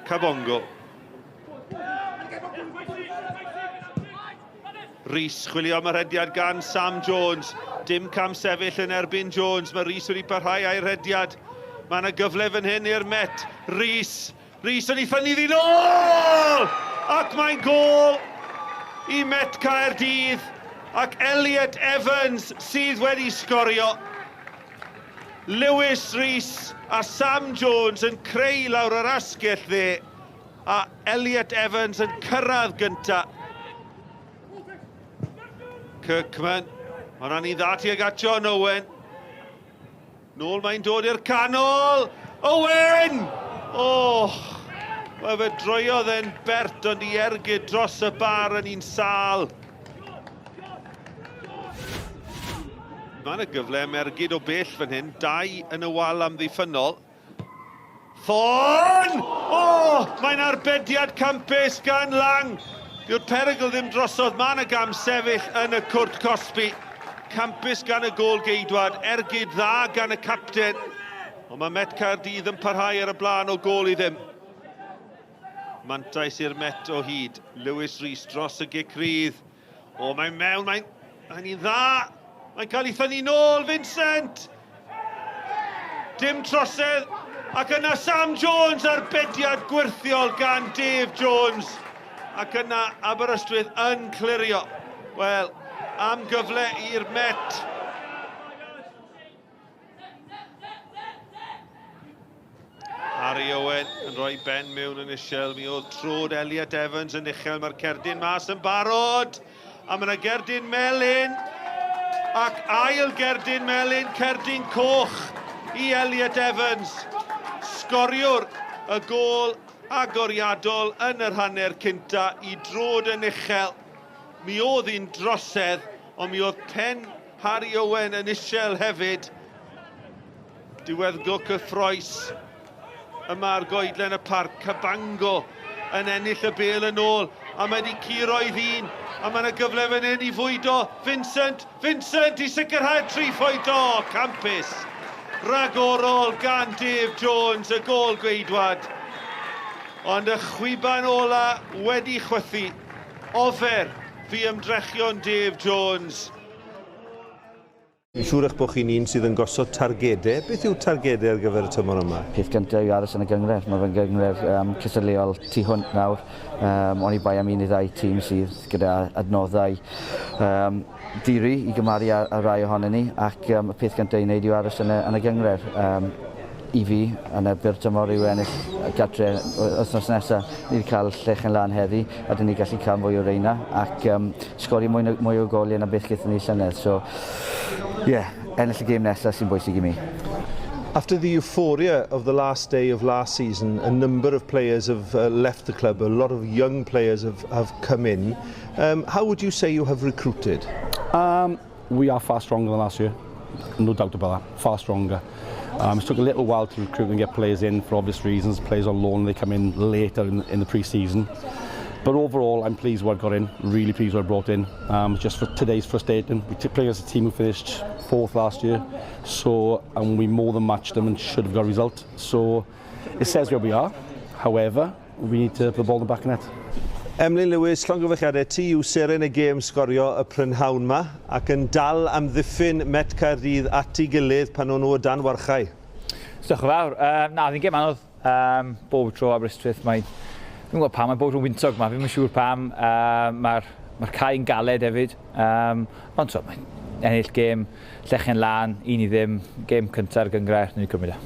Cabongo. Rhys chwilio am y rhediad gan Sam Jones. Dim cam sefyll yn erbyn Jones. Mae Rhys wedi parhau a'i rhediad. Mae yna gyfle fan hyn i'r Met. Rhys yn ei ffynnu ddyn ôl! Ac mae'n gôl i Met Caerdydd. Ac Elliot Evans sydd wedi sgorio. Lewis Rhys a Sam Jones yn creu lawr yr asgell dde. A Elliot Evans yn cyrraedd gynta. Kirkman, mae hwnna'n i ddati ag at John Owen. Nôl mae'n dod i'r canol. Owen! Mae fe droiodd e'n bert ond i ergyd dros y bar yn un sâl. Mae'n y gyfle am ergyd o bell fan hyn. 2 yn y wal am ddiffynol. Thorn! Mae'n arbediad campus gan Lang. Dyw'r perygl ddim drosodd, mae yna gam sefyll yn y cwrt Cosby. Campus gan y gôl geidwad, ergyd dda gan y capten. Ond mae Met Caerdydd yn parhau ar y blaen o gôl i ddim. Mantais i'r Met o hyd. Lewis Rhys dros y gicrydd. Mae'n mewn, mae'n un dda. Mae'n cael ei ffynnu nôl, Vincent! Dim trosedd. Ac yna Sam Jones arbediad gwirthiol gan Dave Jones. Ac yna Aberystwyth yn clirio. Wel, am gyfle i'r Met. Harry Owen yn rhoi ben mewn yn uchel. Mi oedd trod Elliot Evans yn uchel. Mae'r cerdyn mas yn barod. A mae yna gerdyn melyn. Ac ail gerdyn melyn, cerdyn coch i Elliot Evans. Sgoriwr y gôl agoriadol yn yr hanner cynta i drod yn uchel. Mi oedd hi'n drosedd, ond mi oedd pen Harry Owen yn uchel hefyd. Diweddglo cyffroes yma ar goedlen y parc. Cabango yn ennill y bêl yn ôl, a mae wedi curo i ddyn. A mae yna gyfle fan hyn i fwydo. Vincent i sicrhau 3 phwynt. Campus ragorol gan Dave Jones, y gôl gweidwad. Ond y chwiban ola wedi chwythu. Ofer fi ymdrechion Dave Jones. Fi'n siŵr eich bod chi'n un sydd yn gosod targedau. Beth yw targedau ar gyfer y tymor yma? Peth gyntaf yw aros yn y gyngred. Mae fe'n gyngred cysylltiol tu hwnt nawr. Oni bai am 1 neu 2 tîm sydd gyda adnoddau diri i gymaru ar rai ohonyn ni. Ac y peth gyntaf i wneud yw aros yn y gyngred. I fi, yn y byr tymor yw ennill gatre wythnos nesaf. Ni wedi cael llech yn lan heddi, a dyn ni gallu cael mwy o reina ac sgori mwy o goliau na beth gyda ni llynedd. So, ennill y gêm nesaf sy'n bwysig i mi. After the euphoria of the last day of last season, a number of players have left the club. A lot of young players have come in. How would you say you have recruited? We are far stronger than last year. No doubt about that. Far stronger. It took a little while to recruit and get players in for obvious reasons. Players on loan, they come in later in the pre-season. But overall, I'm pleased what I got in. Really pleased what I brought in. Just for today's frustrating. We took players as a team who finished 4th last year. And we more than matched them and should have got a result. So it says where we are. However, we need to put the ball in the back of the net. Emlyn Lewis, llongyfarchiadau, ti yw seren y gêm sgorio y prynhawn ma ac yn dal am ddiffyn Met Caerdydd at ei gilydd pan o'n nhw o dan warchau. Diolch yn fawr. Na, fi'n gêm anodd. Bob tro Aberystwyth, fi'n gwybod pam, mae bob tro'n wyntog ma, fi'n siŵr pam. Mae'r cae yn galed hefyd. Ond so, mae'n ennill gêm, llechen lan, 1-0, gêm cyntaf gyngred, ni'n cymryd e.